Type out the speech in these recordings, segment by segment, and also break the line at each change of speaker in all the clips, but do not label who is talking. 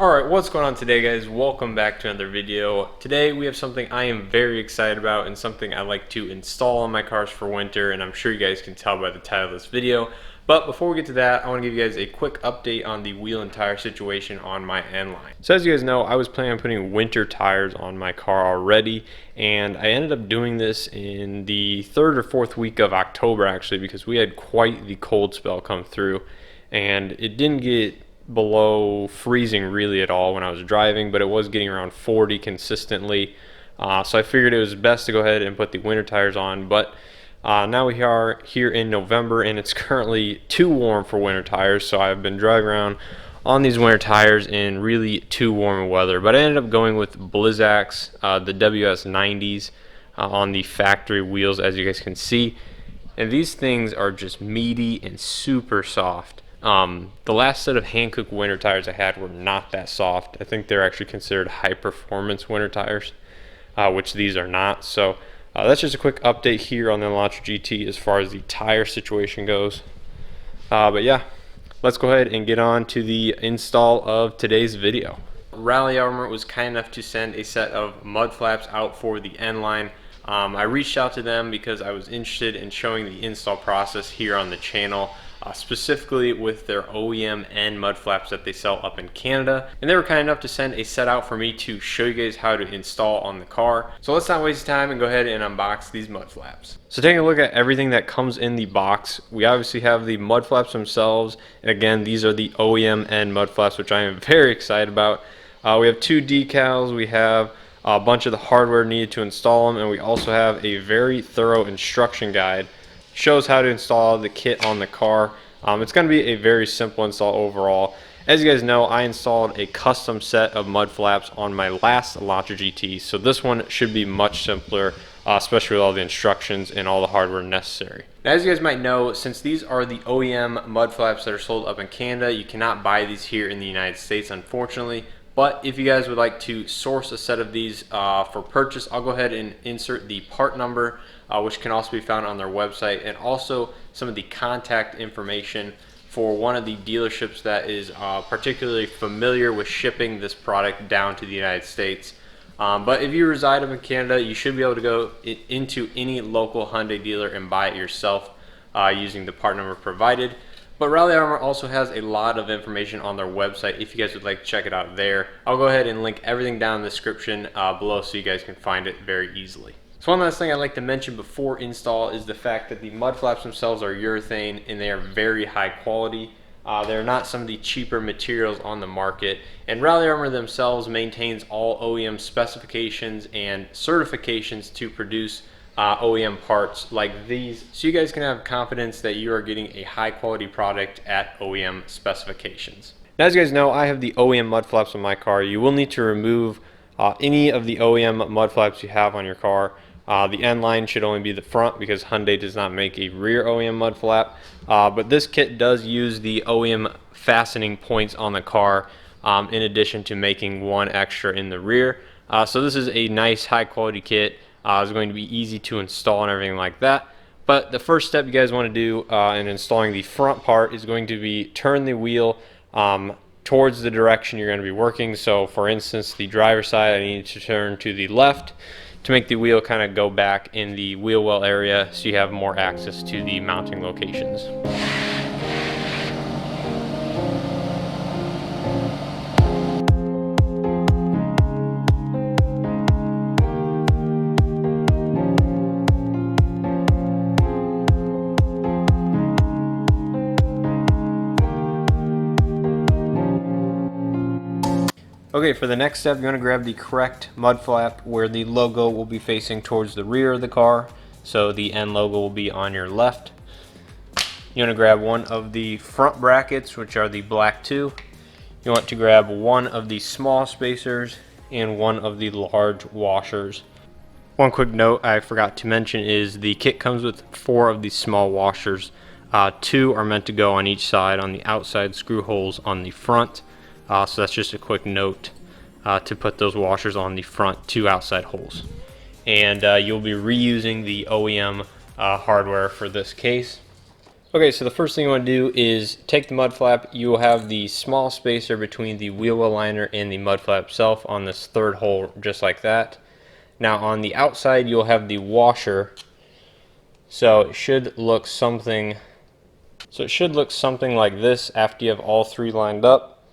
Alright, what's going on today, guys? Welcome back to another video. Today we have something I am very excited about and something I like to install on my cars for winter, and I'm sure you guys can tell by the title of this video. But before we get to that, I want to give you guys a quick update on the wheel and tire situation on my N-Line. So as you guys know, I was planning on putting winter tires on my car already, and I ended up doing this in the third or fourth week of October actually, because we had quite the cold spell come through, and it didn't get below freezing really at all when I was driving, but it was getting around 40 consistently. So I figured it was best to go ahead and put the winter tires on, but now we are here in November and it's currently too warm for winter tires, so I've been driving around on these winter tires in really too warm weather. But I ended up going with Blizzak's, the WS90s on the factory wheels, as you guys can see, and these things are just meaty and super soft. The last set of Hankook winter tires I had were not that soft. I think they're actually considered high performance winter tires, which these are not. So that's just a quick update here on the Elantra GT as far as the tire situation goes. But yeah, let's go ahead and get on to the install of today's video. Rally Armor was kind enough to send a set of mud flaps out for the N-Line. I reached out to them because I was interested in showing the install process here on the channel. Specifically with their OEM and mud flaps that they sell up in Canada, and they were kind enough to send a set out for me to show you guys how to install on the car. So let's not waste time and go ahead and unbox these mud flaps. So taking a look at everything that comes in the box, we obviously have the mud flaps themselves, and again these are the OEM and mud flaps, which I am very excited about. We have two decals, we have a bunch of the hardware needed to install them, and we also have a very thorough instruction guide. Shows how to install the kit on the car. It's going to be a very simple install overall. As you guys know, I installed a custom set of mud flaps on my last Elantra GT, so this one should be much simpler, especially with all the instructions and all the hardware necessary. Now, as you guys might know, since these are the OEM mud flaps that are sold up in Canada, you cannot buy these here in the United States, unfortunately. But if you guys would like to source a set of these for purchase, I'll go ahead and insert the part number, which can also be found on their website, and also some of the contact information for one of the dealerships that is particularly familiar with shipping this product down to the United States. But if you reside up in Canada, you should be able to go into any local Hyundai dealer and buy it yourself using the part number provided. But Rally Armor also has a lot of information on their website if you guys would like to check it out there. I'll go ahead and link everything down in the description below so you guys can find it very easily. So one last thing I'd like to mention before install is the fact that the mud flaps themselves are urethane and they are very high quality. They're not some of the cheaper materials on the market, and Rally Armor themselves maintains all OEM specifications and certifications to produce OEM parts like these, so you guys can have confidence that you are getting a high quality product at OEM specifications. Now, as you guys know, I have the OEM mud flaps on my car. You will need to remove any of the OEM mud flaps you have on your car. The N-Line should only be the front because Hyundai does not make a rear OEM mud flap, but this kit does use the OEM fastening points on the car in addition to making one extra in the rear. So this is a nice high quality kit. It's going to be easy to install and everything like that. But the first step you guys want to do in installing the front part is going to be turn the wheel towards the direction you're going to be working. So for instance, the driver's side, I need to turn to the left to make the wheel kind of go back in the wheel well area so you have more access to the mounting locations. Okay, for the next step, you're going to grab the correct mud flap where the logo will be facing towards the rear of the car. So the N logo will be on your left. You're going to grab one of the front brackets, which are the black two. You want to grab one of the small spacers and one of the large washers. One quick note I forgot to mention is the kit comes with 4 of these small washers. 2 are meant to go on each side on the outside screw holes on the front. So that's just a quick note to put those washers on the front 2 outside holes. And you'll be reusing the OEM hardware for this case. Okay, so the first thing you want to do is take the mud flap. You will have the small spacer between the wheel well liner and the mud flap itself on this third hole, just like that. Now on the outside you'll have the washer, so it should look something like this after you have all three lined up.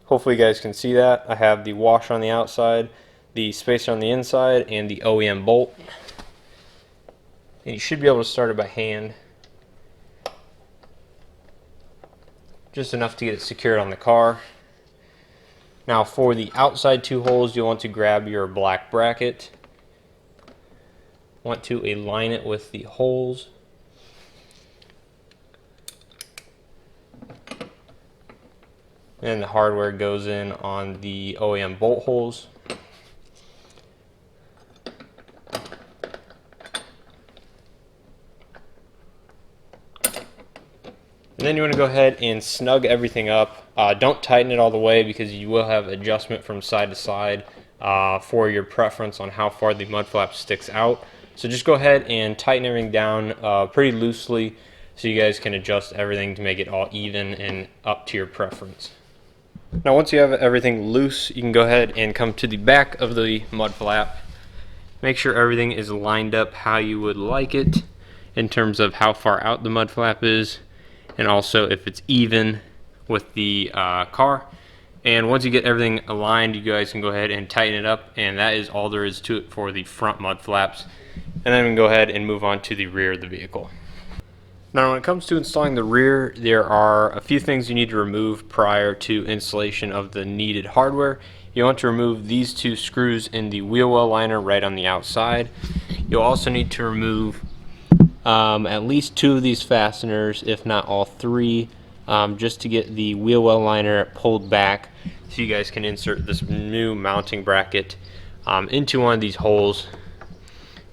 Hopefully you guys can see that. I have the washer on the outside, the spacer on the inside, and the OEM bolt. And you should be able to start it by hand, just enough to get it secured on the car. Now for the outside two holes, you'll want to grab your black bracket. Want to align it with the holes. And the hardware goes in on the OEM bolt holes. And then you want to go ahead and snug everything up. Don't tighten it all the way because you will have adjustment from side to side for your preference on how far the mud flap sticks out. So just go ahead and tighten everything down pretty loosely so you guys can adjust everything to make it all even and up to your preference. Now once you have everything loose, you can go ahead and come to the back of the mud flap. Make sure everything is lined up how you would like it in terms of how far out the mud flap is, and also if it's even with the car. And once you get everything aligned, you guys can go ahead and tighten it up, and that is all there is to it for the front mud flaps. And then we can go ahead and move on to the rear of the vehicle. Now when it comes to installing the rear, there are a few things you need to remove prior to installation of the needed hardware. You want to remove these two screws in the wheel well liner right on the outside. You'll also need to remove at least two of these fasteners, if not all three, just to get the wheel well liner pulled back so you guys can insert this new mounting bracket into one of these holes.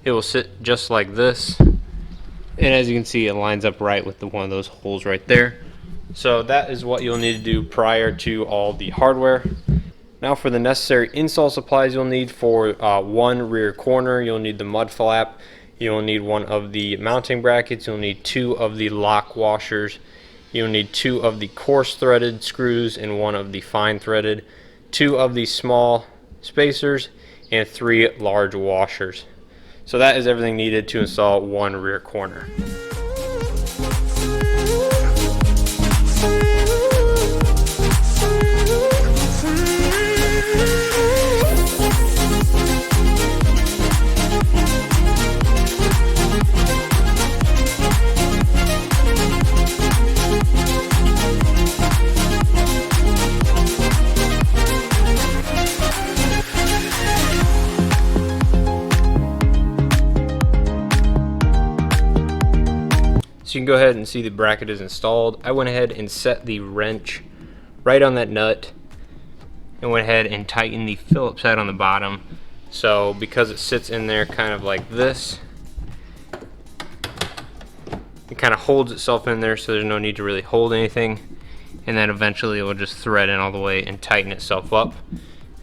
It will sit just like this, and as you can see, it lines up right with one of those holes right there. So that is what you'll need to do prior to all the hardware. Now for the necessary install supplies you'll need for one rear corner, you'll need the mud flap. You'll need one of the mounting brackets. You'll need two of the lock washers. You'll need two of the coarse threaded screws and one of the fine threaded, two of the small spacers, and three large washers. So that is everything needed to install one rear corner. So you can go ahead and see the bracket is installed. I went ahead and set the wrench right on that nut and went ahead and tightened the Phillips head on the bottom. So because it sits in there kind of like this, it kind of holds itself in there, so there's no need to really hold anything. And then eventually it will just thread in all the way and tighten itself up.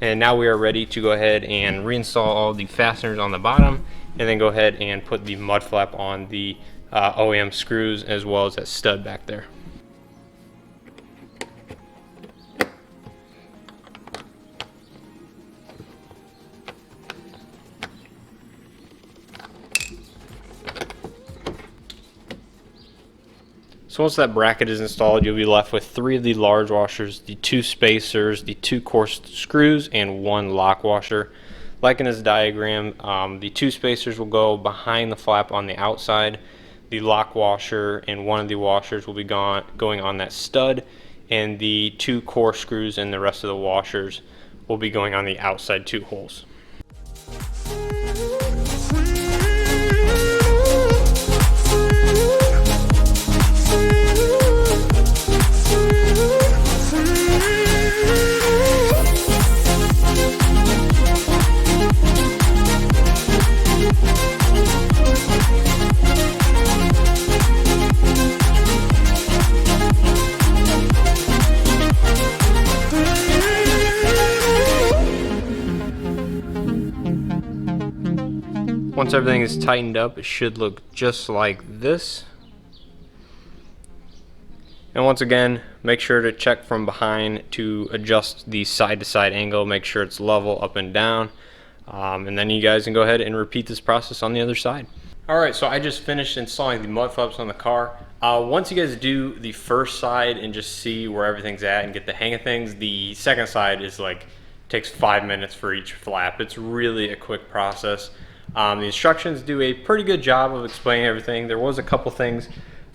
And now we are ready to go ahead and reinstall all the fasteners on the bottom, and then go ahead and put the mud flap on the OEM screws as well as that stud back there. So once that bracket is installed, you'll be left with three of the large washers, the two spacers, the two coarse screws, and one lock washer. Like in this diagram, the two spacers will go behind the flap on the outside. The lock washer and one of the washers will be going on that stud, and the two coarse screws and the rest of the washers will be going on the outside two holes. Once everything is tightened up, it should look just like this. And once again, make sure to check from behind to adjust the side-to-side angle, make sure it's level up and down. And then you guys can go ahead and repeat this process on the other side. Alright, so I just finished installing the mud flaps on the car. Once you guys do the first side and just see where everything's at and get the hang of things, the second side is takes 5 minutes for each flap. It's really a quick process. The instructions do a pretty good job of explaining everything. There was a couple things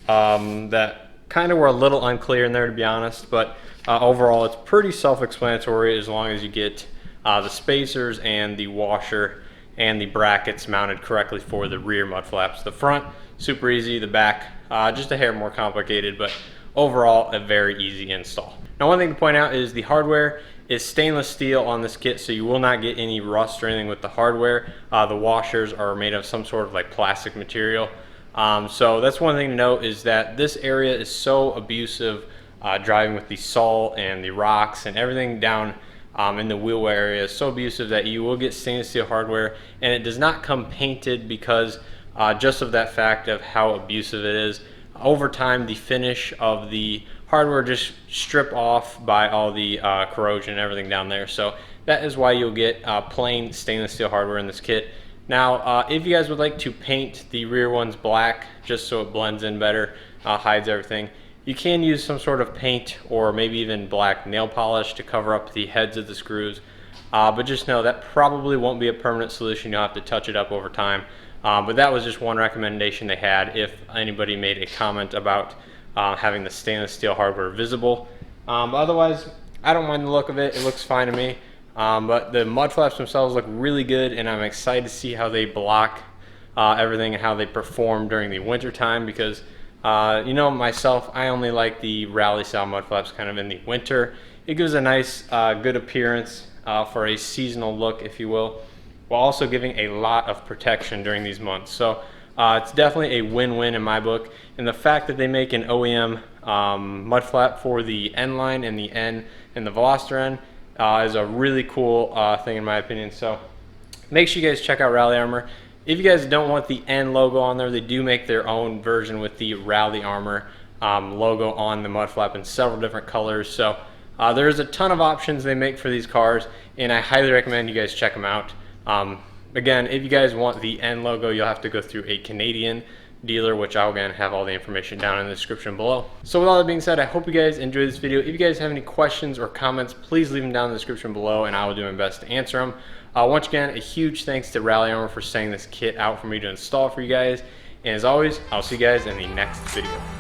that kind of were a little unclear in there, to be honest, but overall it's pretty self-explanatory as long as you get the spacers and the washer and the brackets mounted correctly for the rear mud flaps. The front, super easy. The back, just a hair more complicated, but overall a very easy install. Now, one thing to point out is the hardware is stainless steel on this kit, so you will not get any rust or anything with the hardware. The washers are made of some sort of plastic material. So that's one thing to note, is that this area is so abusive driving with the salt and the rocks and everything down in the wheel well area is so abusive that you will get stainless steel hardware, and it does not come painted because just of that fact of how abusive it is. Over time, the finish of the hardware just strip off by all the corrosion and everything down there. So that is why you'll get plain stainless steel hardware in this kit. Now, if you guys would like to paint the rear ones black just so it blends in better, hides everything, you can use some sort of paint or maybe even black nail polish to cover up the heads of the screws. But just know that probably won't be a permanent solution. You'll have to touch it up over time. But that was just one recommendation they had if anybody made a comment about having the stainless steel hardware visible. But otherwise, I don't mind the look of it. It looks fine to me. But the mud flaps themselves look really good, and I'm excited to see how they block everything and how they perform during the winter time, because you know, myself, I only like the rally style mud flaps kind of in the winter. It gives a nice good appearance for a seasonal look, if you will, while also giving a lot of protection during these months. So it's definitely a win-win in my book. And the fact that they make an OEM mud flap for the N line and the N and the Veloster N is a really cool thing in my opinion. So make sure you guys check out Rally Armor. If you guys don't want the N logo on there, they do make their own version with the Rally Armor logo on the mud flap in several different colors. So there's a ton of options they make for these cars, and I highly recommend you guys check them out. Again, if you guys want the N logo, you'll have to go through a Canadian dealer, which I'll again have all the information down in the description below. So with all that being said, I hope you guys enjoyed this video. If you guys have any questions or comments, please leave them down in the description below, and I will do my best to answer them. Once again, a huge thanks to Rally Armor for sending this kit out for me to install for you guys. And as always, I'll see you guys in the next video.